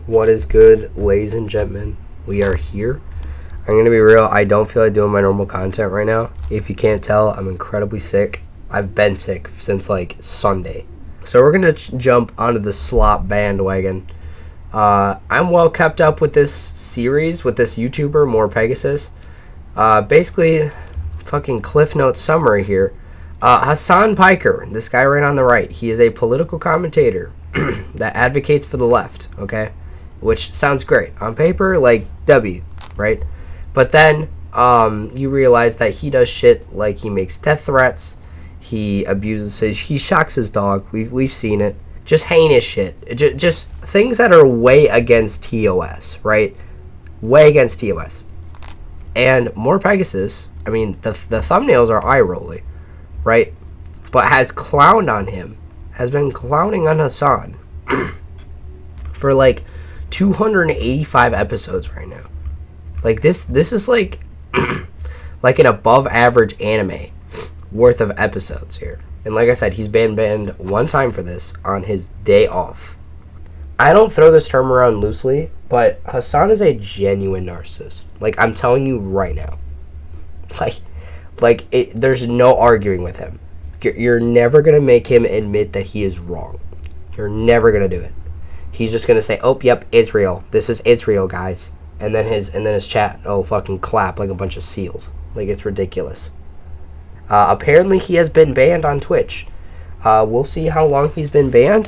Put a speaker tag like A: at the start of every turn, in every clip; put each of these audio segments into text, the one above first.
A: What is good, ladies and gentlemen? We are here. I'm going to be real. I don't feel like doing my normal content right now. If you can't tell, I'm incredibly sick. I've been sick since like Sunday. So we're going to jump onto the slop bandwagon. I'm well kept up with this series, with this YouTuber, more Pegasus. Basically, fucking Cliff Notes summary here. Hassan Piker, this guy right on the right, he is a political commentator that advocates for the left, okay? Which sounds great. On paper, like, W, right? But then you realize that he does shit like he makes death threats, he abuses he shocks his dog, we've seen it. Just heinous shit. Just things that are way against TOS, right? Way against TOS. And more Pegasus, I mean, the thumbnails are eye-rolling, right? But has clowned on him, has been clowning on Hassan for like 285 episodes right now. Like this is like like an above average anime worth of episodes here. And like I said, he's been banned one time for this on his day off. I don't throw this term around loosely, but Hassan is a genuine narcissist. Like, I'm telling you right now. There's no arguing with him. You're never going to make him admit that he is wrong. You're never going to do it. He's just going to say, oh, yep, Israel. This is Israel, guys. And then his chat, fucking clap like a bunch of seals. Like, it's ridiculous. Apparently, he has been banned on Twitch. We'll see how long he's been banned.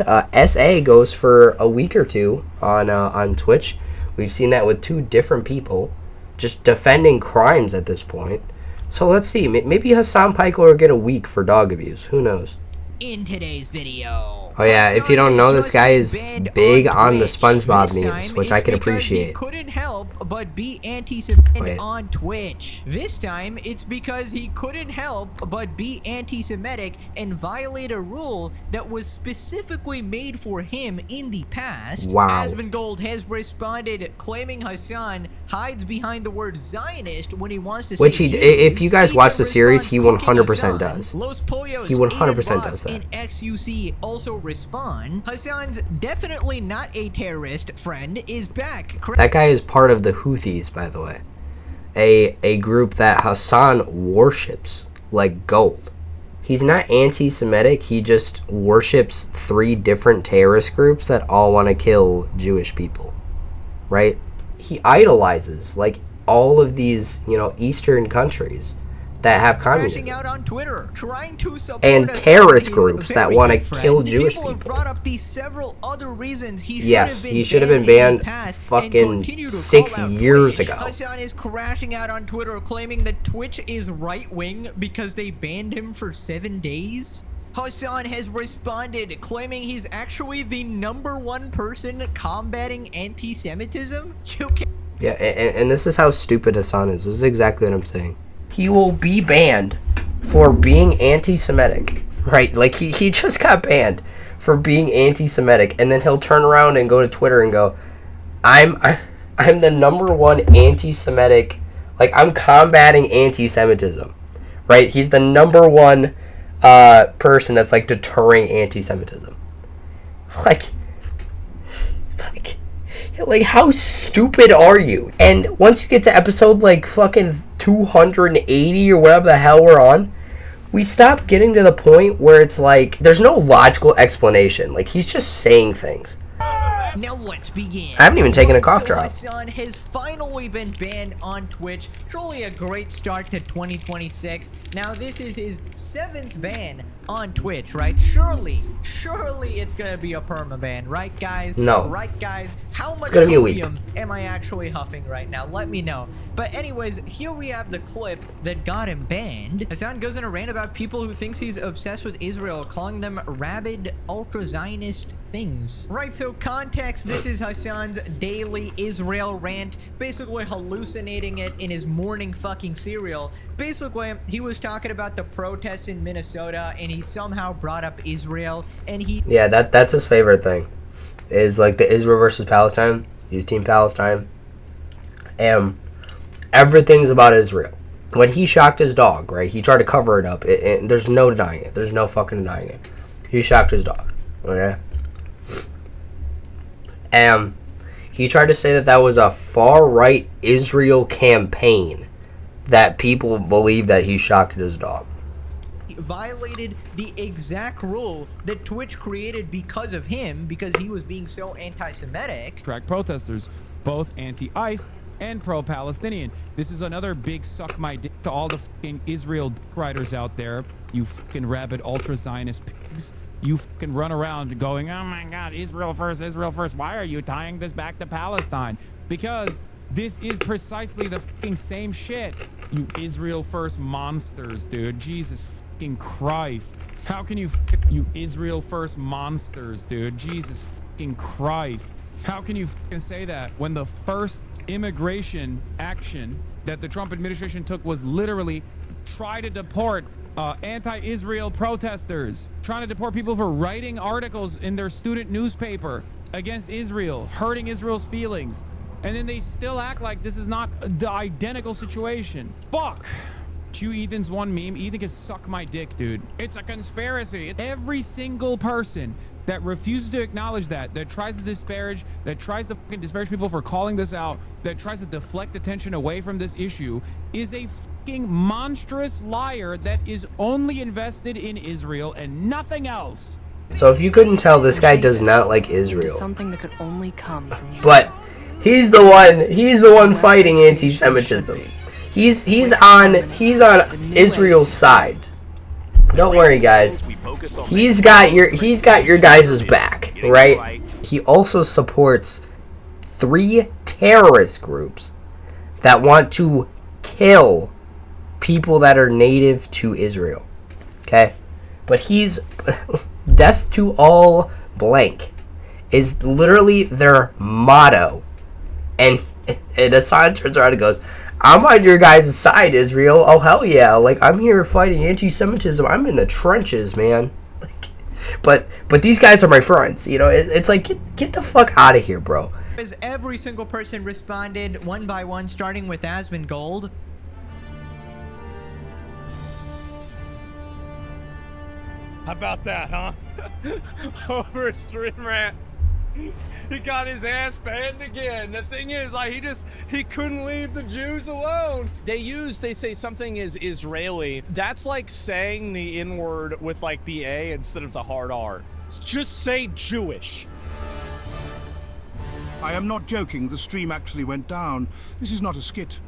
A: SA goes for a week or two on Twitch. We've seen that with two different people just defending crimes at this point. So let's see. Maybe Hassan Piker will get a week for dog abuse. Who knows?
B: In today's video.
A: Oh yeah, if you don't know, this guy is big on the SpongeBob memes, which I can appreciate.
B: He couldn't help but be anti-Semitic on Twitch. This time, it's because he couldn't help but be anti-Semitic and violate a rule that was specifically made for him in the past.
A: Wow.
B: Asmongold has responded, claiming Hassan hides behind the word Zionist when he wants to say
A: Which he,
B: Jews.
A: if you guys watch the series, he 100% does.
B: Los Pollos
A: He 100% does that.
B: and XUC also respond. Hassan's definitely not a terrorist friend is back.
A: That guy is part of the Houthis, by the way. A group that Hassan worships like gold. He's not anti-Semitic, he just worships 3 different terrorist groups that all want to kill Jewish people. Right? He idolizes like all of these, Eastern countries that have communism
B: out on Twitter, trying to support
A: and terrorist groups that want to kill Jewish people.
B: Have brought up these several other reasons he
A: should have been banned fucking 6 years ago.
B: Hassan is crashing out on Twitter, claiming that Twitch is right-wing because they banned him for 7 days. Hassan has responded, claiming he's actually the #1 person combating anti-Semitism.
A: Yeah, and this is how stupid Hassan is. This is exactly what I'm saying. He will be banned for being anti-Semitic, right? Like, he just got banned for being anti-Semitic, and then he'll turn around and go to Twitter and go, I'm the #1 anti-Semitic, like, I'm combating anti-Semitism, right? He's the #1 person that's, like, deterring anti-Semitism. Like, how stupid are you? And once you get to episode, like, fucking 280 or whatever the hell we're on, we stop getting to the point where it's like, there's no logical explanation. Like, he's just saying things.
B: Now let's begin.
A: I haven't even taken a cough drop.
B: Hassan has finally been banned on Twitch. Truly a great start to 2026. Now this is his 7th ban on Twitch, right? Surely it's gonna be a perma ban, right, guys?
A: No.
B: Right, guys? How much
A: opium
B: am I actually huffing right now? Let me know. But anyways, here we have the clip that got him banned. Hassan goes in a rant about people who thinks he's obsessed with Israel, calling them rabid ultra-Zionist things. Right, so context, this is Hassan's daily Israel rant, basically hallucinating it in his morning fucking cereal. Basically, he was talking about the protests in Minnesota, and he somehow brought up Israel, and he...
A: Yeah, that's his favorite thing, is like the Israel versus Palestine. He's Team Palestine. And everything's about Israel. When he shocked his dog, right, he tried to cover it up. There's no denying it. There's no fucking denying it. He shocked his dog, okay? And He tried to say that that was a far-right Israel campaign that people believe that he shot his dog.
B: Violated the exact rule that Twitch created because of him, because he was being so anti-Semitic.
C: Track protesters, both anti-ICE and pro-Palestinian. This is another big suck my dick to all the fucking Israel dick riders out there. You fucking rabid ultra-Zionist pigs. You fucking run around going, oh my God, Israel first, Israel first. Why are you tying this back to Palestine? Because this is precisely the fucking same shit. You Israel first monsters, dude. Jesus fucking Christ. How can you you Israel first monsters, dude? Jesus fucking Christ. How can you fucking say that when the first immigration action that the Trump administration took was literally try to deport anti-Israel protesters, trying to deport people for writing articles in their student newspaper against Israel, hurting Israel's feelings, and then they still act like this is not the identical situation. Fuck. Q Ethan's one meme. Ethan can suck my dick, dude. It's a conspiracy. Every single person that refuses to acknowledge that tries to disparage, that tries to fucking disparage people for calling this out, that tries to deflect attention away from this issue, is a fucking monstrous liar that is only invested in Israel and nothing else.
A: So if you couldn't tell, this guy does not like Israel.
D: Something that could only come from you.
A: But he's the one fighting anti-Semitism. He's on Israel's side. Don't worry, guys. He's got your guys' back, right? He also supports 3 terrorist groups that want to kill people that are native to Israel. Okay? But he's death to all blank is literally their motto. And Hassan turns around and goes, I'm on your guys' side, Israel. Oh, hell yeah. Like, I'm here fighting anti-Semitism. I'm in the trenches, man. Like, but these guys are my friends. You know, it's like, get the fuck out of here, bro.
B: As every single person responded one by one, starting with Asmongold.
E: How about that, huh? Over Stream Rant. He got his ass banned again. The thing is, like, he couldn't leave the Jews alone. They say something is Israeli. That's like saying the N-word with like the A instead of the hard R. Just say Jewish.
F: I am not joking. The stream actually went down. This is not a skit.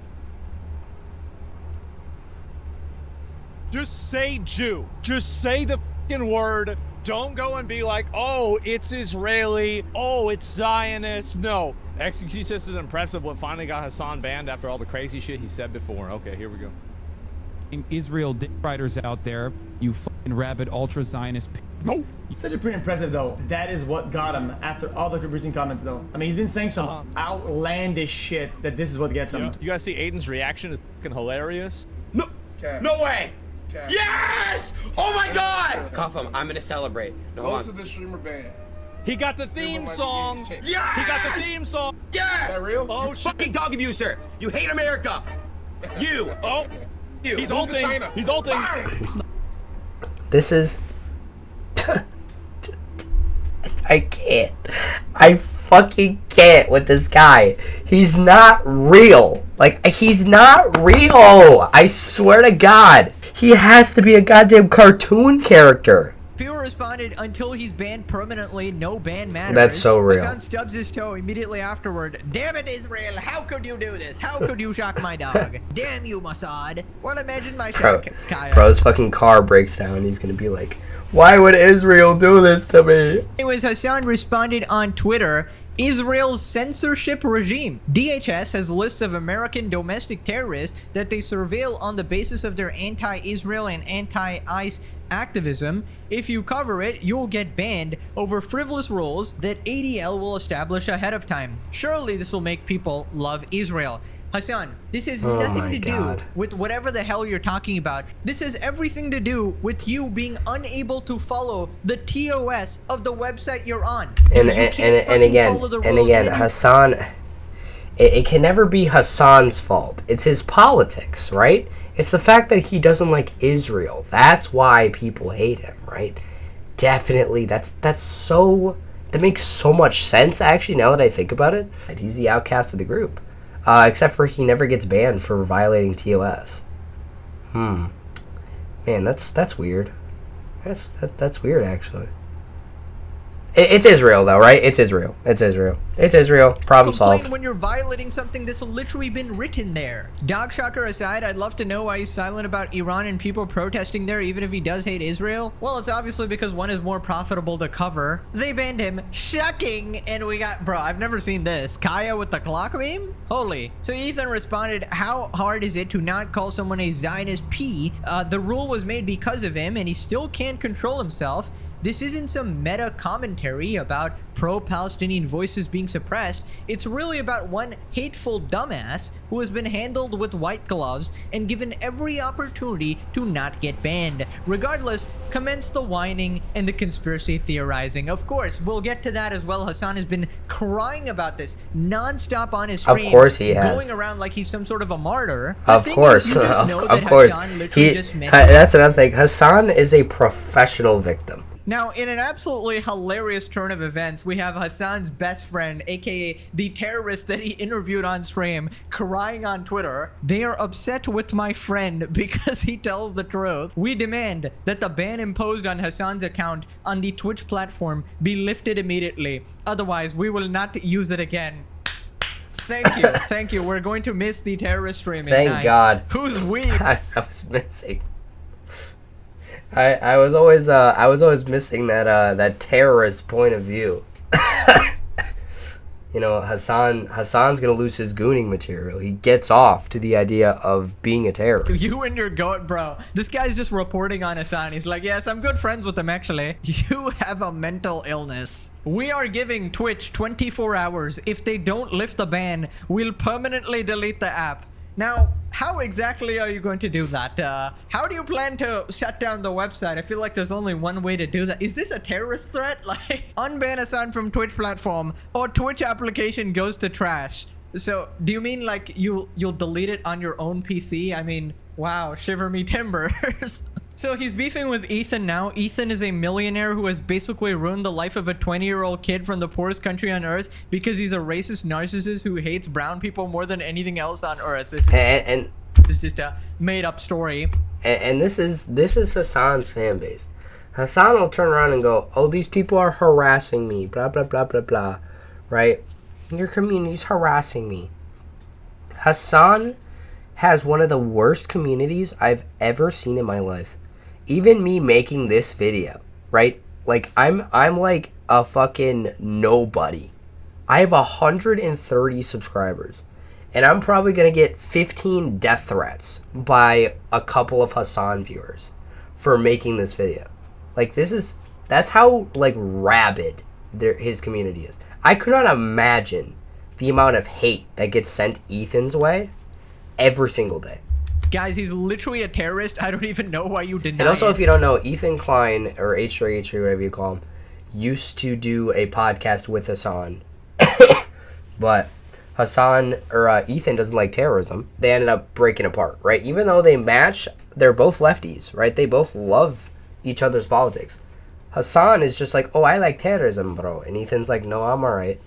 E: Just say Jew. Just say the fucking word. Don't go and be like, oh, it's Israeli. Oh, it's Zionist. No. XQC says is impressive what finally got Hassan banned after all the crazy shit he said before. Okay, here we go.
C: Israel dick riders out there, you fucking rabid ultra-Zionist pigs.
E: No.
G: Such a pretty impressive, though. That is what got him after all the recent comments, though. I mean, he's been saying some outlandish shit that this is what gets him.
E: You guys see Aiden's reaction is fucking hilarious.
H: No, no way. Yes! Oh my God!
I: Cuff him. I'm gonna celebrate. No,
F: Go to the streamer ban.
E: He got the theme song.
H: Yes!
E: He got the theme song.
H: Yes!
F: Is that real?
E: Oh shit!
H: Fucking dog abuser! You hate America! You!
E: Oh!
H: You!
E: He's ulting! He's ulting!
A: This is... I can't. I fucking can't with this guy. He's not real. Like, he's not real. I swear to God. He has to be a goddamn cartoon character.
B: People responded, until he's banned permanently, no ban matters.
A: That's so real.
B: Hassan stubs his toe immediately afterward. Damn it, Israel, how could you do this? How could you shock my dog? Damn you, Mossad. Well, imagine my shock, Kaya.
A: Bro's fucking car breaks down. He's gonna be like, why would Israel do this to me?
B: Anyways, Hassan responded on Twitter, Israel's censorship regime. DHS has lists of American domestic terrorists that they surveil on the basis of their anti-Israel and anti-ICE activism. If you cover it, you'll get banned over frivolous rules that ADL will establish ahead of time. Surely this will make people love Israel. Hassan, this has nothing to do with whatever the hell you're talking about. This has everything to do with you being unable to follow the TOS of the website you're on.
A: And again, Hassan, it can never be Hassan's fault. It's his politics, right? It's the fact that he doesn't like Israel. That's why people hate him, right? Definitely, that's so That makes so much sense, actually, now that I think about it. He's the outcast of the group. Except for he never gets banned for violating TOS. Man, that's weird. That's weird, actually. It's Israel, though, right? It's Israel. It's Israel. It's Israel. Problem solved.
B: When you're violating something that's literally been written there. Dog shocker aside, I'd love to know why he's silent about Iran and people protesting there, even if he does hate Israel. Well, it's obviously because one is more profitable to cover. They banned him. Shocking. And we got, bro, I've never seen this. Kaya with the clock meme? Holy. So Ethan responded, how hard is it to not call someone a Zionist P? The rule was made because of him, and he still can't control himself. This isn't some meta commentary about pro-Palestinian voices being suppressed. It's really about one hateful dumbass who has been handled with white gloves and given every opportunity to not get banned. Regardless, commence the whining and the conspiracy theorizing. Of course, we'll get to that as well. Hassan has been crying about this non-stop on his stream.
A: Of course he has.
B: Going around like he's some sort of a martyr.
A: Of course. Of course. That's another thing. Hassan is a professional victim.
B: Now, in an absolutely hilarious turn of events, we have Hassan's best friend, aka the terrorist that he interviewed on stream, crying on Twitter. They are upset with my friend because he tells the truth. We demand that the ban imposed on Hassan's account on the Twitch platform be lifted immediately. Otherwise, we will not use it again. Thank you. Thank you. We're going to miss the terrorist streaming.
A: Thank God.
B: Who's we?
A: I was missing. I was always missing that terrorist point of view. You know, Hassan's gonna lose his gooning material. He gets off to the idea of being a terrorist.
B: You and your goat, bro. This guy's just reporting on Hassan. He's like, yes, I'm good friends with him, actually. You have a mental illness. We are giving Twitch 24 hours. If they don't lift the ban, we'll permanently delete the app. Now, how exactly are you going to do that? How do you plan to shut down the website? I feel like there's only one way to do that. Is this a terrorist threat? Like, unban Hassan from Twitch platform or Twitch application goes to trash. So, do you mean like you'll delete it on your own PC? I mean, wow, shiver me timbers. So he's beefing with Ethan now. Ethan is a millionaire who has basically ruined the life of a 20-year-old kid from the poorest country on earth because he's a racist narcissist who hates brown people more than anything else on earth. This is just a made-up story.
A: And this is Hassan's fan base. Hassan will turn around and go, oh, these people are harassing me, blah, blah, blah, blah, blah, right? Your community's harassing me. Hassan has one of the worst communities I've ever seen in my life. Even me making this video, right? Like, I'm like a fucking nobody. I have 130 subscribers. And I'm probably going to get 15 death threats by a couple of Hassan viewers for making this video. Like, that's how, like, rabid his community is. I could not imagine the amount of hate that gets sent Ethan's way every single day.
B: Guys, he's literally a terrorist. I don't even know why you deny it.
A: And also, if you don't know, Ethan Klein, or H3H3, whatever you call him, used to do a podcast with Hassan. But Hassan, or Ethan doesn't like terrorism. They ended up breaking apart, right? Even though they match, they're both lefties, right? They both love each other's politics. Hassan is just like, oh, I like terrorism, bro. And Ethan's like, no, I'm alright.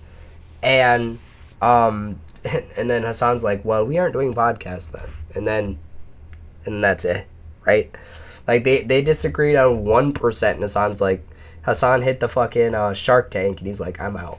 A: And then Hassan's like, well, we aren't doing podcasts then. And that's it, right? Like, they disagreed on 1%, and Hassan hit the fucking Shark Tank, and he's like, I'm out.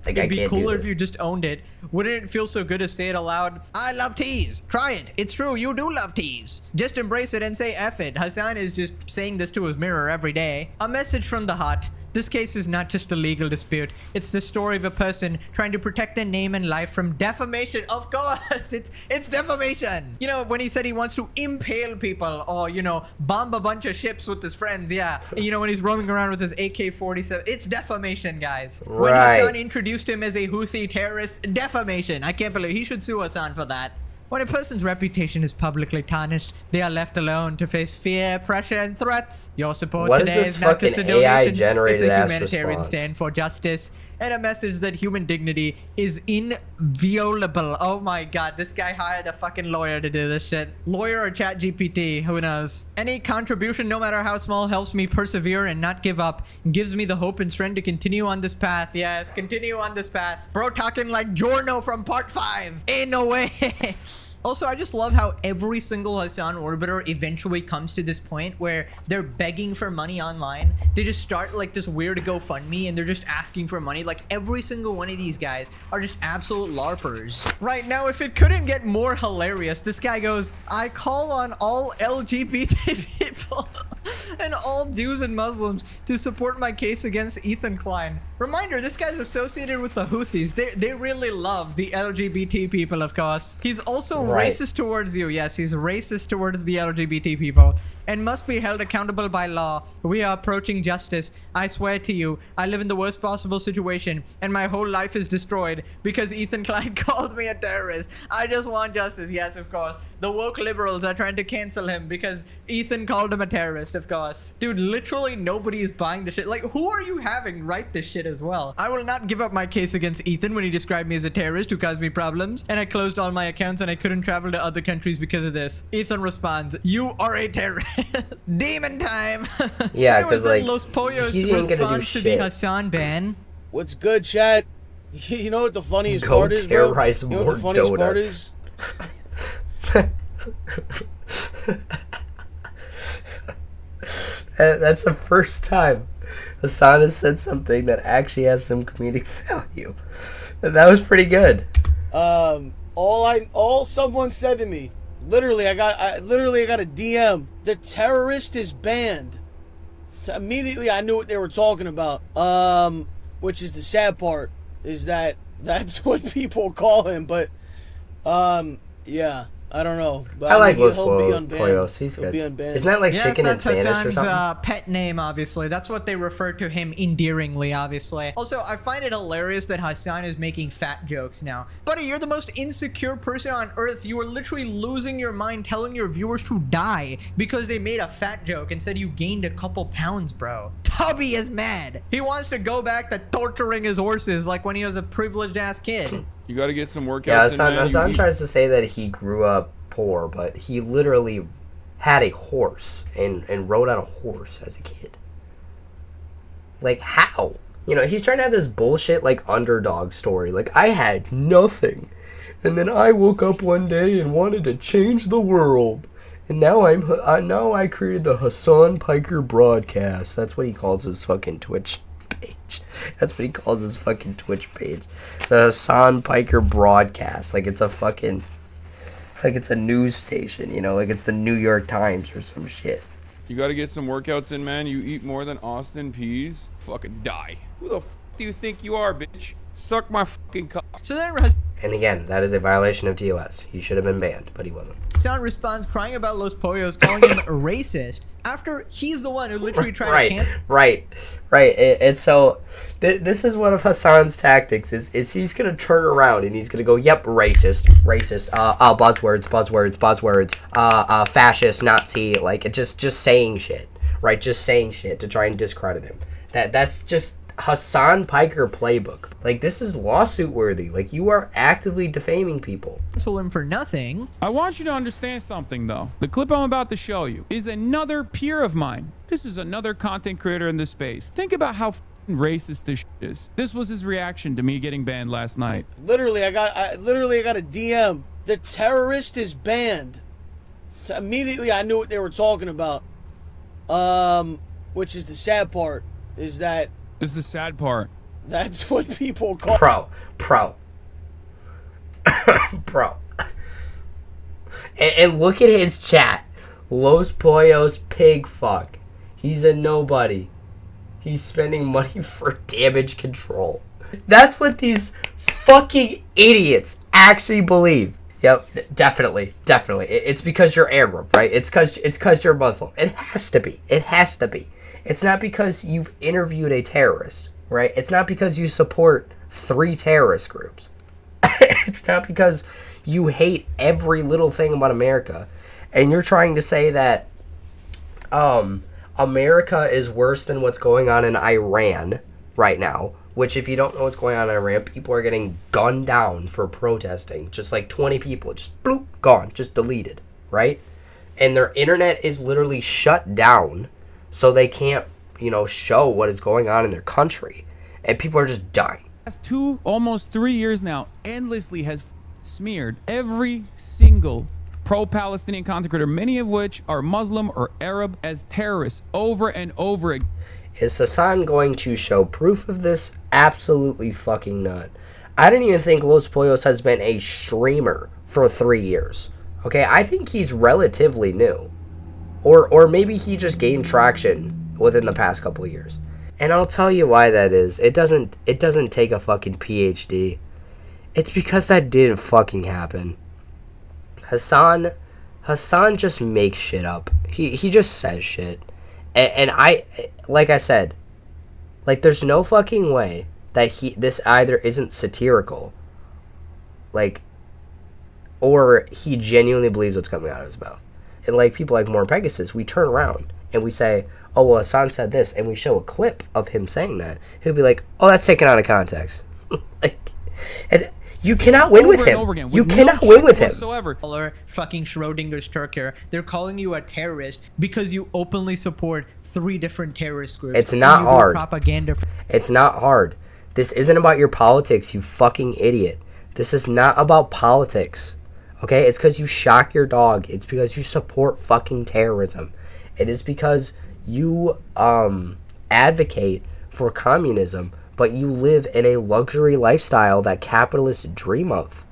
A: Like,
B: it'd be cooler if you just owned it. Wouldn't it feel so good to say it aloud? I love teas. Try it. It's true. You do love teas. Just embrace it and say F it. Hassan is just saying this to his mirror every day. A message from the hot. This case is not just a legal dispute. It's the story of a person trying to protect their name and life from defamation. Of course, it's defamation. You know, when he said he wants to impale people or, you know, bomb a bunch of ships with his friends, yeah. You know, when he's roaming around with his AK-47, it's defamation, guys. Right. When Hassan introduced him as a Houthi terrorist, defamation. I can't believe he should sue Hassan for that. When a person's reputation is publicly tarnished, they are left alone to face fear, pressure, and threats. Your support
A: What is
B: today
A: this
B: is not just a
A: fucking AI
B: donation,
A: generated
B: it's a
A: ass
B: humanitarian
A: response?
B: stand for justice and a message that human dignity is inviolable. Oh my god, this guy hired a fucking lawyer to do this shit. Lawyer or chat GPT, who knows? Any contribution, no matter how small, helps me persevere and not give up. Gives me the hope and strength to continue on this path. Yes, continue on this path. Bro talking like Giorno from part 5. Ain't no way. Also, I just love how every single Hassan orbiter eventually comes to this point where they're begging for money online. They just start like this weird GoFundMe and they're just asking for money. Like every single one of these guys are just absolute LARPers. Right now, if it couldn't get more hilarious, this guy goes, I call on all LGBT people and all Jews and Muslims to support my case against Ethan Klein. Reminder, this guy's associated with the Houthis. They really love the LGBT people, of course. He's also racist towards you. Yes, he's racist towards the LGBT people and must be held accountable by law. We are approaching justice. I swear to you, I live in the worst possible situation and my whole life is destroyed because Ethan Klein called me a terrorist. I just want justice. Yes, of course. The woke liberals are trying to cancel him because Ethan called him a terrorist, of course. Dude, literally nobody is buying the shit. Like, who are you having write this shit as well? I will not give up my case against Ethan when he described me as a terrorist who caused me problems and I closed all my accounts and I couldn't travel to other countries because of this. Ethan responds, you are a terrorist. Demon time.
A: Yeah,
B: So
A: because
B: was
A: like,
B: in Los Pollos
A: he ain't gonna do
B: response to the
A: shit.
B: Hassan ban.
E: What's good, chat? You know what the funniest
A: Go
E: part is, bro?
A: terrorize
E: You know
A: more
E: what the funniest part
A: donuts.
E: is?
A: That's the first time Hassan has said something that actually has some comedic value. And that was pretty good.
E: All someone said to me, literally I got a DM. The terrorist is banned. So immediately I knew what they were talking about. Which is the sad part, is that that's what people call him. But yeah, I don't know. But
A: I like
E: mean,
A: Los
E: he'll be unbanned.
A: Pollos. He's
E: He'll
A: good.
E: be unbanned.
A: Isn't that like
B: Yes,
A: chicken in
B: that's
A: Spanish or
B: Hassan's
A: something?
B: pet name, obviously. That's what they refer to him endearingly, obviously. Also, I find it hilarious that Hassan is making fat jokes now. Buddy, you're the most insecure person on earth. You are literally losing your mind telling your viewers to die because they made a fat joke and said you gained a couple pounds, bro. Tubby is mad. He wants to go back to torturing his horses like when he was a privileged ass kid.
C: You got to get some workouts.
A: Yeah,
C: in, man.
A: Hassan tries to say that he grew up poor, but he literally had a horse and rode on a horse as a kid. Like, how? You know, he's trying to have this bullshit, like, underdog story. Like, I had nothing. And then I woke up one day and wanted to change the world. And now I created the Hassan Piker broadcast. That's what he calls his fucking Twitch page. That's what he calls his fucking Twitch page. The Hassan Piker broadcast. Like, it's a fucking... like it's a news station, you know, like it's the New York Times or some shit.
C: You got to get some workouts in, man. You eat more than Austin Peas, fucking die. Who the f do you think you are, bitch? Suck my fucking cock.
B: So then
A: And again, that is a violation of TOS. He should have been banned, but he wasn't.
B: Hassan responds crying about Los Pollos, calling him racist after he's the one who literally tried to cancel.
A: Right. It's so... This is one of Hassan's tactics, is he's going to turn around and he's going to go, yep, racist, buzzwords, fascist, Nazi, like, just saying shit, right? Just saying shit to try and discredit him. That's just Hassan Piker playbook. Like, this is lawsuit worthy. Like, you are actively defaming people.
B: Cancel him for nothing.
C: I want you to understand something, though. The clip I'm about to show you is another peer of mine. This is another content creator in this space. Think about how racist this shit is. This was his reaction to me getting banned last night.
E: Literally, I got a DM. The terrorist is banned. So immediately I knew what they were talking about. Which is the sad part, is that...
C: This is the sad part.
E: That's what people call...
A: Pro. And look at his chat. Los Pollos pig fuck. He's a nobody. He's spending money for damage control. That's what these fucking idiots actually believe. Yep, definitely. It's because you're Arab, right? It's because you're Muslim. It has to be. It's not because you've interviewed a terrorist, right? It's not because you support 3 terrorist groups. It's not because you hate every little thing about America. And you're trying to say that America is worse than what's going on in Iran right now. Which, if you don't know what's going on in Iran, people are getting gunned down for protesting. Just like 20 people, just bloop, gone, just deleted, right? And their internet is literally shut down, so they can't, show what is going on in their country. And people are just dying.
C: Last almost 3 years now, endlessly has smeared every single pro-Palestinian content creator, many of which are Muslim or Arab, as terrorists over and over again.
A: Is Hassan going to show proof of this? Absolutely fucking not. I don't even think Los Pollos has been a streamer for 3 years. Okay, I think he's relatively new. Or maybe he just gained traction within the past couple of years. And I'll tell you why that is. It doesn't take a fucking PhD. It's because that didn't fucking happen. Hassan just makes shit up. He just says shit. And I, like I said, like, there's no fucking way that this either isn't satirical, like, or he genuinely believes what's coming out of his mouth. And like people like more Pegasus, we turn around and we say, oh, well, Hassan said this, and we show a clip of him saying that. He'll be like, oh, that's taken out of context. Like, and you cannot win with him. You cannot win with him.
B: Or fucking Schrodinger's Turker. They're calling you a terrorist because you openly support 3 different terrorist groups.
A: It's not hard.
B: Propaganda.
A: It's not hard. This isn't about your politics, you fucking idiot. This is not about politics. Okay? It's because you shock your dog. It's because you support fucking terrorism. It is because you advocate for communism, but you live in a luxury lifestyle that capitalists dream of.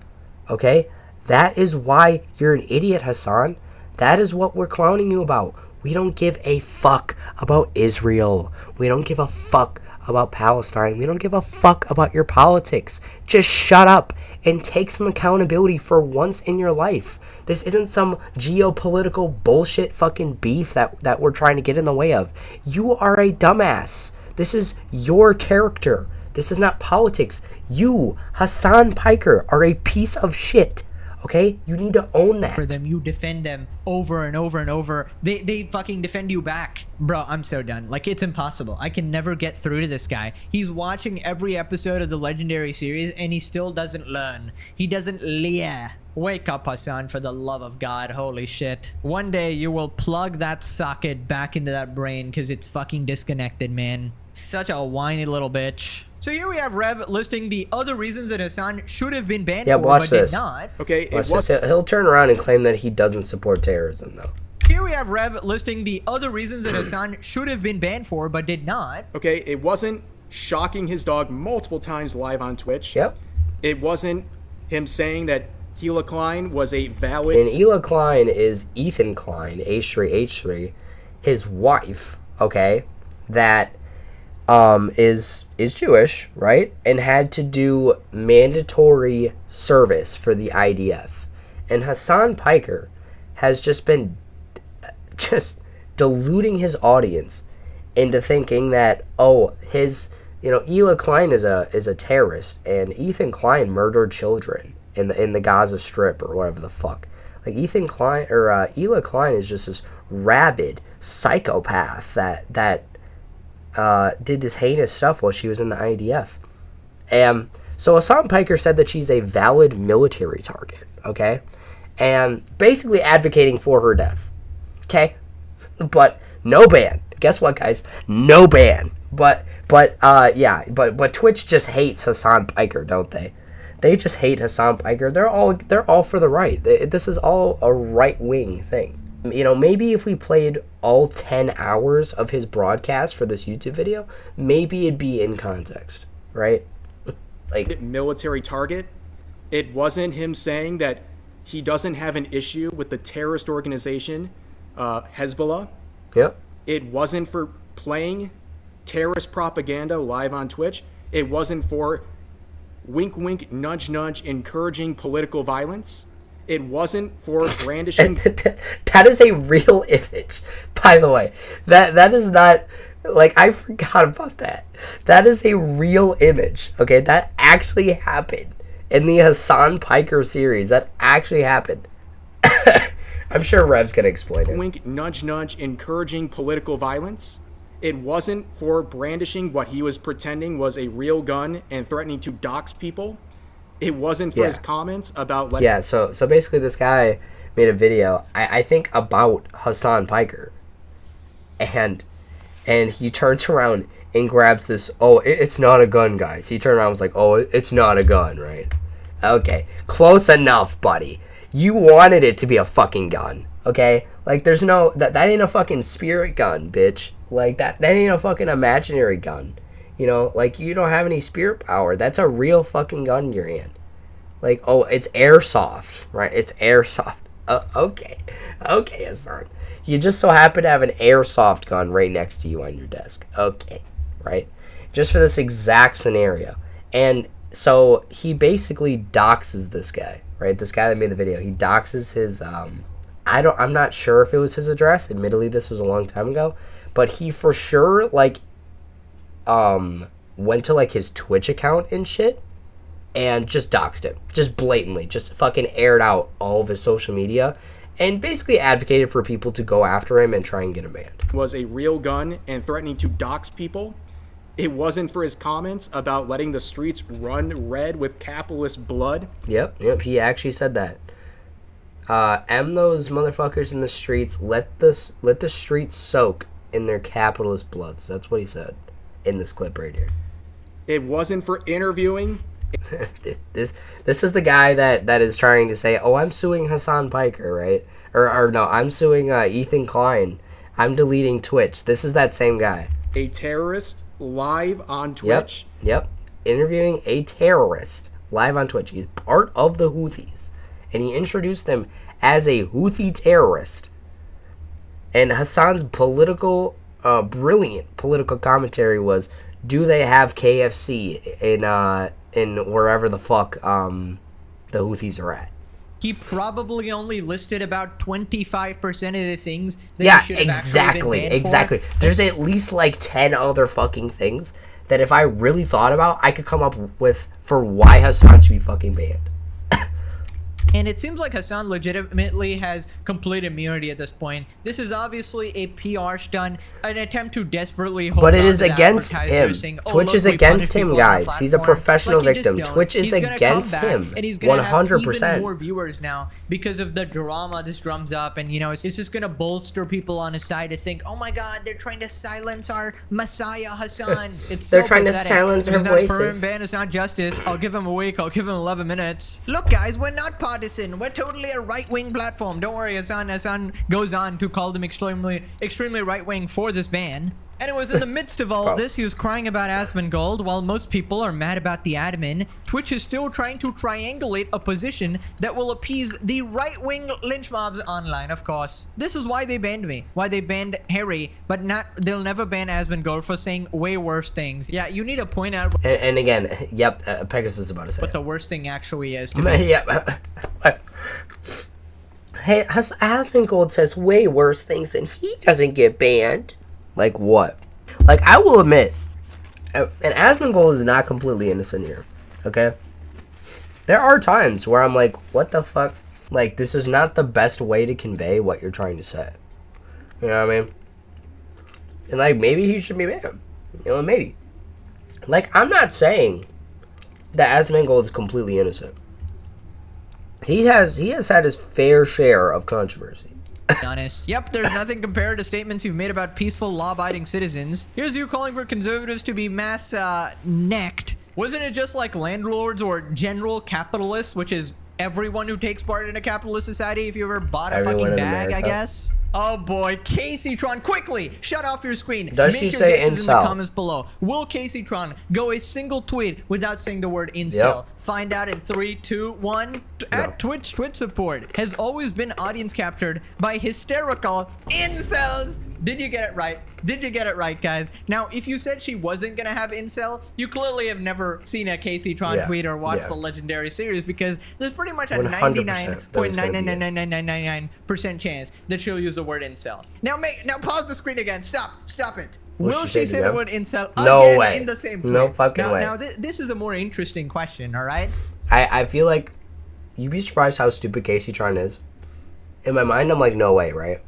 A: Okay? That is why you're an idiot, Hassan. That is what we're clowning you about. We don't give a fuck about Israel. We don't give a fuck about Palestine. We don't give a fuck about your politics. Just shut up and take some accountability for once in your life. This isn't some geopolitical bullshit fucking beef that we're trying to get in the way of. You are a dumbass. This is your character. This is not politics. You, Hassan Piker, are a piece of shit. Okay? You need to own that.
B: For them, you defend them over and over and over. They fucking defend you back. Bro, I'm so done. Like, it's impossible. I can never get through to this guy. He's watching every episode of the Legendary series, and he still doesn't learn. He doesn't lear. Wake up, Hassan, for the love of God. Holy shit. One day, you will plug that socket back into that brain because it's fucking disconnected, man. Such a whiny little bitch. So here we have Rev listing the other reasons that Hassan should have been banned for, but did not.
I: Okay,
A: watch this. He'll turn around and claim that he doesn't support terrorism, though.
B: Here we have Rev listing the other reasons that Hassan should have been banned for, but did not.
I: Okay, it wasn't shocking his dog multiple times live on Twitch.
A: Yep.
I: It wasn't him saying that Hila Klein was a valid...
A: And Hila Klein is Ethan Klein, H3H3, his wife, okay, that is Jewish, right? And had to do mandatory service for the IDF. And Hassan Piker has just been deluding his audience into thinking that, oh, Hila Klein is a terrorist, and Ethan Klein murdered children in the Gaza Strip or whatever the fuck. Like, Ethan Klein or Hila Klein is just this rabid psychopath that did this heinous stuff while she was in the IDF. So Hassan Piker said that she's a valid military target, okay? And basically advocating for her death, okay? But no ban. Guess what, guys? No ban. But Twitch just hates Hassan Piker, don't they? They just hate Hassan Piker. They're all for the right. This is all a right-wing thing. Maybe if we played all 10 hours of his broadcast for this YouTube video, maybe it'd be in context, right? Like,
I: military target. It wasn't him saying that he doesn't have an issue with the terrorist organization Hezbollah.
A: Yep.
I: It wasn't for playing terrorist propaganda live on Twitch. It wasn't for wink wink nudge nudge encouraging political violence. It wasn't for brandishing.
A: That is a real image, by the way. That is not, like, I forgot about that. That is a real image. Okay, that actually happened. in the Hassan Piker series. That actually happened. I'm sure Rev's gonna explain it.
I: Wink, nudge, nudge, encouraging political violence. It wasn't for brandishing what he was pretending was a real gun and threatening to dox people. It wasn't for his comments about...
A: Yeah, so basically this guy made a video, I think, about Hassan Piker. And he turns around and grabs this, it's not a gun, guys. He turned around and was like, it's not a gun, right? Okay, close enough, buddy. You wanted it to be a fucking gun, okay? Like, there's no... That ain't a fucking spirit gun, bitch. Like, that ain't a fucking imaginary gun. You know, like, you don't have any spirit power. That's a real fucking gun in your hand. Like, it's airsoft, right? It's airsoft. Okay, Hassan. You just so happen to have an airsoft gun right next to you on your desk. Okay, right? Just for this exact scenario. And so he basically doxes this guy, right? This guy that made the video. He doxes his, I'm not sure if it was his address. Admittedly, this was a long time ago. But he for sure, like, went to, like, his Twitch account and shit. And just doxed him. Just blatantly. Just fucking aired out all of his social media. And basically advocated for people to go after him and try and get him banned.
I: Was a real gun and threatening to dox people. It wasn't for his comments about letting the streets run red with capitalist blood.
A: Yep, he actually said that. Those motherfuckers in the streets, let the streets soak in their capitalist bloods. That's what he said in this clip right here.
I: It wasn't for interviewing.
A: This is the guy that is trying to say, I'm suing Hassan Piker, right? Or no, I'm suing Ethan Klein. I'm deleting Twitch. This is that same guy.
I: A terrorist live on Twitch.
A: Yep. Interviewing a terrorist live on Twitch. He's part of the Houthis. And he introduced them as a Houthi terrorist. And Hassan's brilliant political commentary was, do they have KFC in wherever the fuck the Houthis are at?
B: He probably only listed about 25% of the things that he should have
A: exactly.
B: For.
A: There's at least like 10 other fucking things that if I really thought about, I could come up with for why Hassan should be fucking banned.
B: And it seems like Hassan legitimately has complete immunity at this point. This is obviously a PR stunt, an attempt to desperately hold
A: But it
B: on
A: is
B: to the
A: against him.
B: advertisers saying,
A: Twitch is against him, guys. He's a professional victim. Twitch is against him.
B: And he's gonna
A: 100%.
B: have even more viewers now because of the drama this drums up. And, you know, it's just going to bolster people on his side to think, oh my God, they're trying to silence our Messiah, Hassan.
A: They're trying to silence our voices.
B: It's not permanent ban, it's not justice. I'll give him a week. I'll give him 11 minutes. Look, guys, we're not partisan. We're totally a right-wing platform. Don't worry, Hassan goes on to call them extremely right-wing for this ban. And it was in the midst of all of this, he was crying about Asmongold. While most people are mad about the admin, Twitch is still trying to triangulate a position that will appease the right-wing lynch mobs online, of course. This is why they banned me. Why they banned Harry, but they'll never ban Asmongold for saying way worse things. Yeah, you need to point out...
A: And again, Pegasus is about to say
B: what the worst thing actually is to me.
A: Yep. Hey, Asmongold says way worse things and he doesn't get banned. Like what? Like, I will admit, and Asmongold is not completely innocent here, okay? There are times where I'm like, what the fuck? Like, this is not the best way to convey what you're trying to say. You know what I mean? And, like, maybe he should be banned. You know, maybe. Like, I'm not saying that Asmongold is completely innocent. He has had his fair share of controversy.
B: Honest. Yep, there's nothing compared to statements you've made about peaceful, law-abiding citizens. Here's you calling for conservatives to be mass necked. Wasn't it just like landlords or general capitalists, which is everyone who takes part in a capitalist society if you ever bought a fucking bag, I guess? Oh boy, Casey Tron, quickly shut off your screen.
A: Does
B: Make
A: she
B: your
A: say
B: guesses
A: incel?
B: in the comments below. Will Casey Tron go a single tweet without saying the word incel?
A: Yep.
B: Find out in 3, 2, 1. At Twitch support has always been audience captured by hysterical incels. Did you get it right? Did you get it right, guys? Now, if you said she wasn't gonna have incel, you clearly have never seen a Casey Tron tweet or watched the legendary series, because there's pretty much a 99.99999% chance that she'll use the word incel. Now pause the screen again. Stop it. Will she say the word incel
A: no
B: again
A: way.
B: in the same tweet?
A: No fucking way.
B: Now this is a more interesting question, all right?
A: I feel like you'd be surprised how stupid Casey Tron is. In my mind, I'm like, no way, right?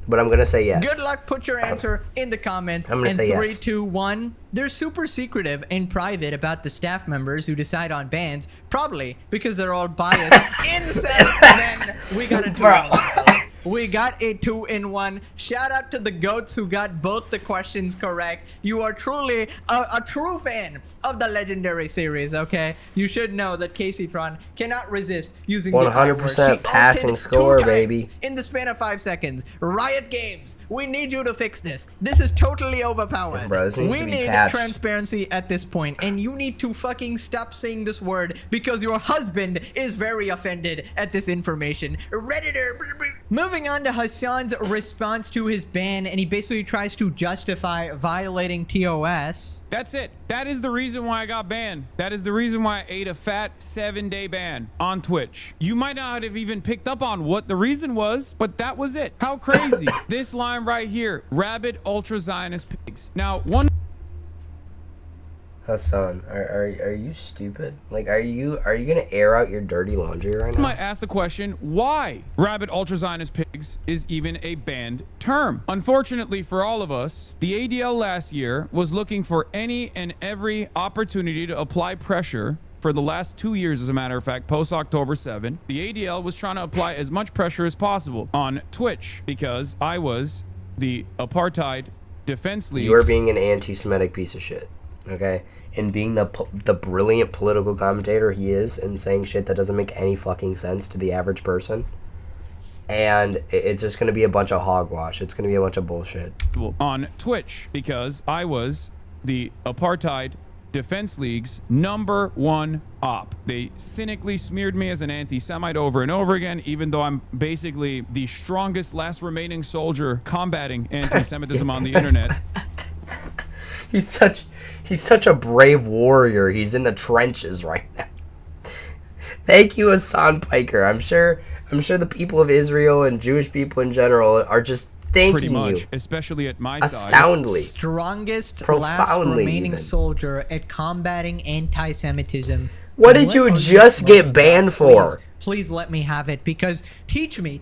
A: But I'm gonna say yes.
B: Good luck. Put your answer in the comments.
A: I'm gonna say yes.
B: 3, 2, 1. They're super secretive and private about the staff members who decide on bans, probably because they're all biased. Then we got a 2-in-1. We got a 2-in-1. Shout out to the goats who got both the questions correct. You are truly a true fan of the legendary series. Okay, you should know that Casey Tron cannot resist using
A: 100% passing score, baby.
B: In the span of 5 seconds. Riot Games, we need you to fix this. This is totally overpowered.
A: Bro, this needs
B: we
A: to be
B: need
A: patched.
B: transparency at this point, and you need to fucking stop saying this word because your husband is very offended at this information. Redditor. Moving on to Hassan's response to his ban, and he basically tries to justify violating TOS.
C: That's it. That is the reason why I got banned. That is the reason why I ate a fat 7-day ban on Twitch. You might not have even picked up on what the reason was, but that was it. How crazy. This line right here, rabid ultra Zionist pigs. Now, one
A: Hassan, are you stupid? Like, are you gonna air out your dirty laundry right now?
C: might ask the question why rabid ultra Zionist pigs is even a banned term. Unfortunately for all of us, the ADL last year was looking for any and every opportunity to apply pressure. For the last 2 years, as a matter of fact, post October 7, the ADL was trying to apply as much pressure as possible on Twitch because I was the apartheid defense league.
A: You are being an anti-Semitic piece of shit, okay? And being the brilliant political commentator he is, and saying shit that doesn't make any fucking sense to the average person. And it's just gonna be a bunch of hogwash. It's gonna be a bunch of bullshit.
C: On Twitch because I was the apartheid defense league's #1 op. They cynically smeared me as an anti-Semite over and over again, even though I'm basically the strongest last remaining soldier combating anti-Semitism on the internet.
A: He's such a brave warrior. He's in the trenches right now. Thank you, Hassan Piker. I'm sure the people of Israel and Jewish people in general are just thanking
C: Pretty much,
A: you.
C: Especially at my
A: Astoundingly.
C: size.
B: Strongest, last
A: Profoundly
B: remaining
A: even.
B: soldier at combating anti-Semitism.
A: What did you
B: are
A: just get
B: smoking?
A: banned for?
B: Please let me have it, because teach me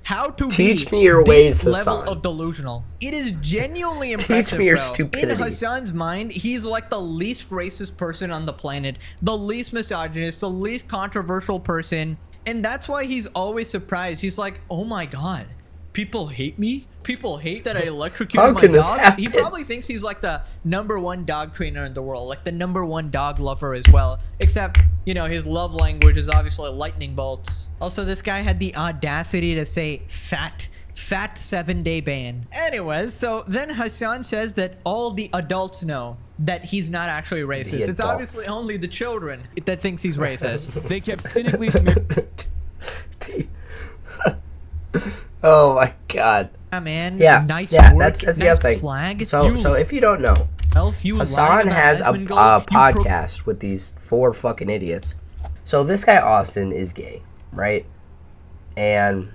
B: how to
A: Teach
B: be
A: me your
B: this
A: ways,
B: level
A: Hassan.
B: of delusional. It is genuinely impressive.
A: Teach me your
B: bro.
A: stupidity.
B: In Hassan's mind, he's like the least racist person on the planet, the least misogynist, the least controversial person, and that's why he's always surprised. He's like, oh my god, people hate me? People hate that I electrocuted
A: How
B: my
A: can this
B: dog?
A: happen?
B: He probably thinks he's like the #1 dog trainer in the world, like the #1 dog lover as well. Except, you know, his love language is obviously lightning bolts. Also, this guy had the audacity to say fat 7-day ban. Anyways, so then Hassan says that all the adults know that he's not actually racist. It's obviously only the children that thinks he's racist.
C: They kept cynically smearing.
A: Oh my god.
B: Yeah, man.
A: Yeah,
B: Nice
A: yeah,
B: work.
A: that's the
B: nice
A: other thing.
B: flag.
A: So if you don't know,
B: Elf, you
A: Hassan
B: lied about
A: has a
B: Asmongold. You
A: podcast with these 4 fucking idiots. So this guy Austin is gay, right? And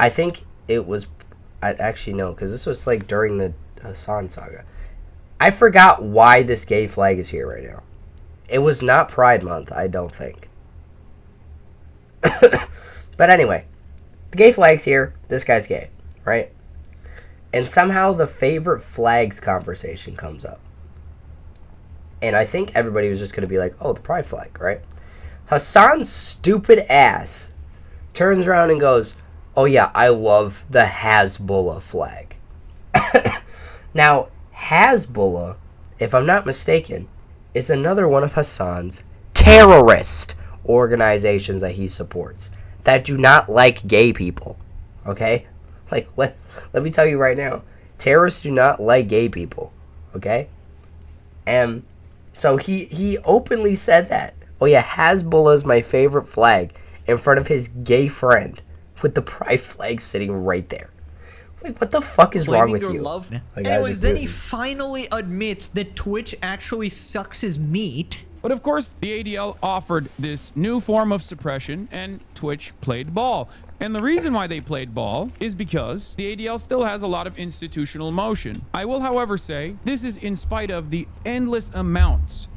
A: I think it was, I actually know, because this was like during the Hassan saga. I forgot why this gay flag is here right now. It was not Pride Month, I don't think. But anyway, the gay flag's here. This guy's gay, right? And somehow the favorite flags conversation comes up. And I think everybody was just going to be like, oh, the pride flag, right? Hassan's stupid ass turns around and goes, oh yeah, I love the Hezbollah flag. Now, Hezbollah, if I'm not mistaken, is another one of Hassan's terrorist organizations that he supports that do not like gay people, okay? Like, let me tell you right now, terrorists do not like gay people, okay? And so he openly said that. Oh yeah, Hezbollah is my favorite flag, in front of his gay friend with the pride flag sitting right there. Like, what the fuck is wrong with you? Like,
B: Anyways, then he finally admits that Twitch actually sucks his meat.
C: But of course, the ADL offered this new form of suppression, and Twitch played ball. And the reason why they played ball is because the ADL still has a lot of institutional motion. I will, however, say this is in spite of the endless amounts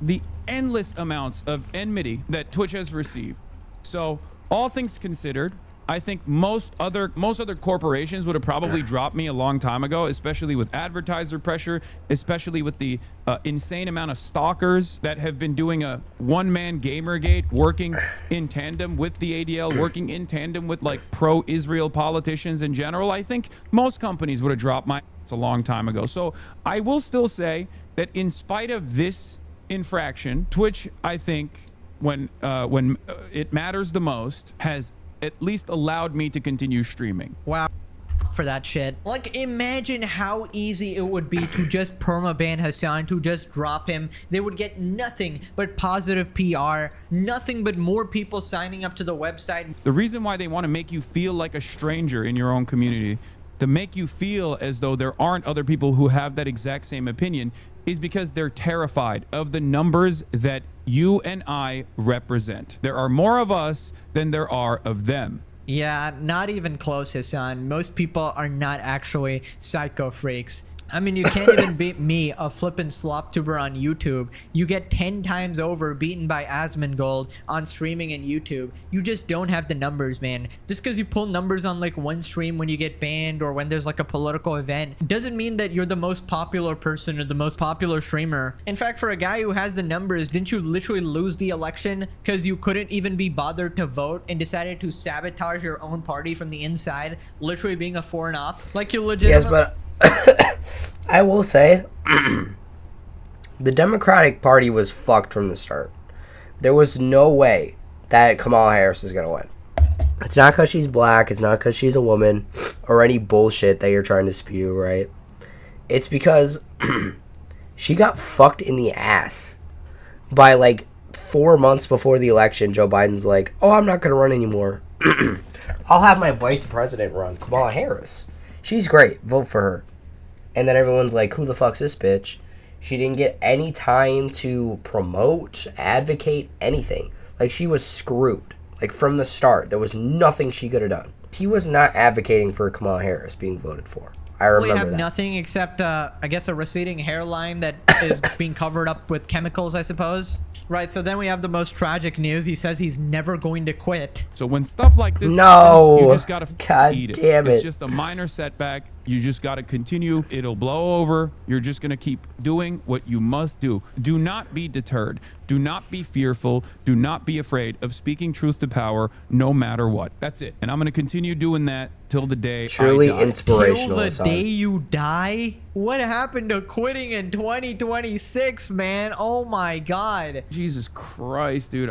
C: of enmity that Twitch has received. So all things considered, I think most other corporations would have probably dropped me a long time ago, especially with advertiser pressure, especially with the insane amount of stalkers that have been doing a one-man Gamergate, working in tandem with the ADL, working in tandem with like pro-Israel politicians in general. I think most companies would have dropped my ass a long time ago. So I will still say that in spite of this infraction, Twitch, I think, when it matters the most, has at least allowed me to continue streaming.
B: Wow, for that shit. Like, imagine how easy it would be to just permaban Hassan, to just drop him. They would get nothing but positive PR, nothing but more people signing up to the website.
C: The reason why they want to make you feel like a stranger in your own community, to make you feel as though there aren't other people who have that exact same opinion, is because they're terrified of the numbers that you and I represent. There are more of us than there are of them.
B: Yeah, not even close, Hassan. Most people are not actually psycho freaks. I mean, you can't even beat me, a flippin' slop tuber on YouTube. You get 10 times over beaten by Asmongold on streaming and YouTube. You just don't have the numbers, man. Just because you pull numbers on like one stream when you get banned or when there's like a political event doesn't mean that you're the most popular person or the most popular streamer. In fact, for a guy who has the numbers, didn't you literally lose the election because you couldn't even be bothered to vote and decided to sabotage your own party from the inside, literally being a foreign op? Like, you legit.
A: Yes, but I will say, the Democratic Party was fucked from the start. There was no way that Kamala Harris is going to win. It's not because she's black. It's not because she's a woman or any bullshit that you're trying to spew, right? It's because she got fucked in the ass by like 4 months before the election. Joe Biden's like, oh, I'm not going to run anymore. I'll have my vice president run, Kamala Harris. She's great. Vote for her. And then everyone's like, who the fuck's this bitch? She didn't get any time to promote, advocate, anything. Like, she was screwed. Like, from the start, there was nothing she could have done. He was not advocating for Kamala Harris being voted for. I remember
B: have
A: that.
B: nothing except, I guess, a receding hairline that is being covered up with chemicals, I suppose. Right, so then we have the most tragic news. He says he's never going to quit.
C: So when stuff like this
A: No.
C: happens, you just gotta
A: God
C: eat it.
A: damn it.
C: It's just a minor setback. You just gotta continue. It'll blow over. You're just gonna keep doing what you must do. Do not be deterred. Do not be fearful. Do not be afraid of speaking truth to power, no matter what. That's it. And I'm gonna continue doing that till the day
A: Truly
C: I die.
A: inspirational.
B: Till the day you die? What happened to quitting in 2026, man? Oh my god.
C: Jesus Christ, dude.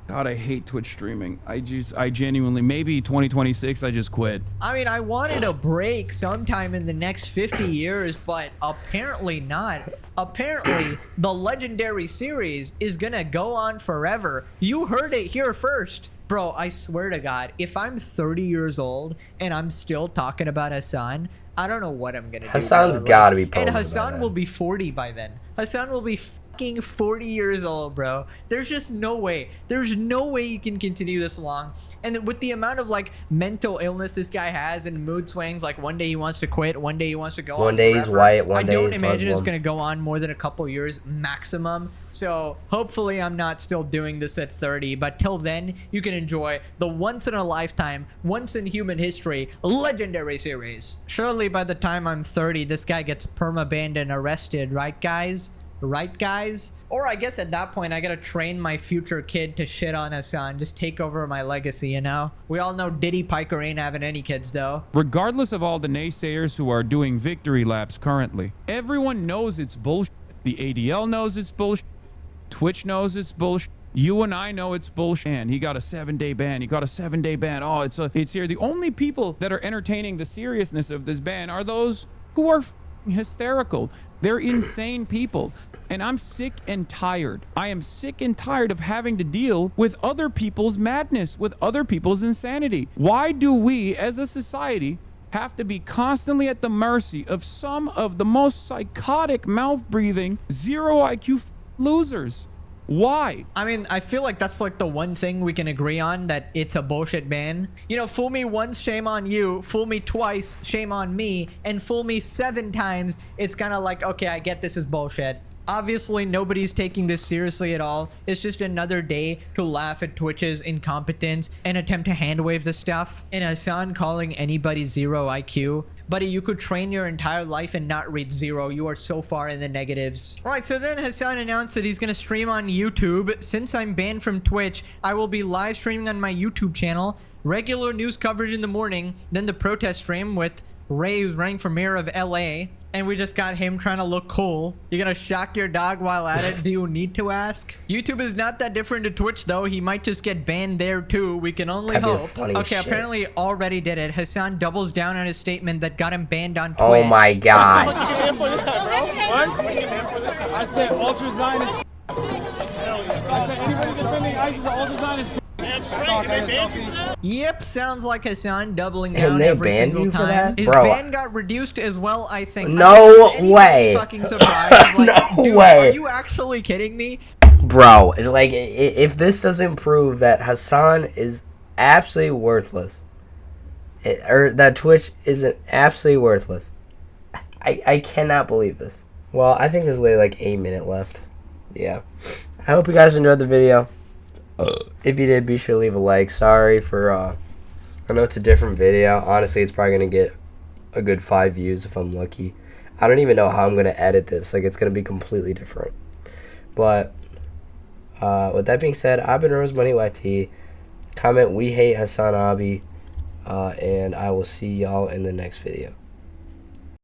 C: God, I hate Twitch streaming. I genuinely, maybe 2026, I just quit.
B: I mean, I wanted a break sometime in the next 50 years, but apparently not. Apparently, the Legendary series is gonna go on forever. You heard it here first. Bro, I swear to God, if I'm 30 years old and I'm still talking about Hassan, I don't know what I'm gonna do.
A: Hassan's
B: bro.
A: gotta be
B: And
A: permanent by
B: Hassan
A: then.
B: will be 40 by then. Hassan will be fucking 40 years old, bro. There's just no way. There's no way you can continue this long. And with the amount of like mental illness this guy has and mood swings, like one day he wants to quit, one day he wants to go on
A: One day he's
B: forever.
A: white, one day
B: I don't
A: he's
B: imagine it's
A: Muslim.
B: gonna go on more than a couple years maximum. So hopefully I'm not still doing this at 30, but till then you can enjoy the once in a lifetime, once in human history Legendary series. Surely by the time I'm 30, this guy gets perma-banned and arrested, right guys? Right guys? Or I guess at that point I gotta train my future kid to shit on Hassan, just take over my legacy, you know? We all know Diddy Piker ain't having any kids though.
C: Regardless of all the naysayers who are doing victory laps currently, everyone knows it's bullshit. The ADL knows it's bullshit. Twitch knows it's bullshit. You and I know it's bullshit. Man, he got a 7-day ban. He got a 7-day ban. Oh, it's here. The only people that are entertaining the seriousness of this ban are those who are hysterical. They're insane people. And I'm sick and tired. I am sick and tired of having to deal with other people's madness, with other people's insanity. Why do we, as a society, have to be constantly at the mercy of some of the most psychotic, mouth-breathing, zero IQ losers? Why?
B: I mean, I feel like that's like the one thing we can agree on, that it's a bullshit ban. You know, fool me once, shame on you. Fool me twice, shame on me. And fool me 7 times, it's kind of like, okay, I get this is bullshit. Obviously, nobody's taking this seriously at all. It's just another day to laugh at Twitch's incompetence and attempt to handwave the stuff. And Hassan calling anybody 0 IQ. Buddy, you could train your entire life and not read 0. You are so far in the negatives. Alright, so then Hassan announced that he's going to stream on YouTube. Since I'm banned from Twitch, I will be live streaming on my YouTube channel. Regular news coverage in the morning. Then the protest stream with Ray, who's running for mayor of LA. And we just got him trying to look cool. You're gonna shock your dog while at it? Do you need to ask? YouTube is not that different to Twitch, though. He might just get banned there, too. We can only hope. Okay, apparently already did it. Hassan doubles down on his statement that got him banned on Twitch.
A: Oh my god.
E: I said Ultra Zionist. I said anybody defending ISIS or Ultra Zionist.
B: Yep, sounds like Hassan doubling down
A: And they
B: every
A: banned
B: single
A: you for
B: time.
A: that?
B: His
A: Bro.
B: ban got reduced as well, I think.
A: No
B: I mean,
A: way.
B: Fucking surprised. Like,
A: No
B: dude,
A: way.
B: Are you actually kidding me?
A: Bro, like, if this doesn't prove that Hassan is absolutely worthless, or that Twitch isn't absolutely worthless, I cannot believe this. Well, I think there's literally like 1 minute left. Yeah. I hope you guys enjoyed the video. If you did, be sure to leave a like. Sorry for, I know it's a different video. Honestly, it's probably going to get a good 5 views if I'm lucky. I don't even know how I'm going to edit this. Like, it's going to be completely different. But, with that being said, I've been Rose Money YT. Comment, we hate Hasabi. And I will see y'all in the next video.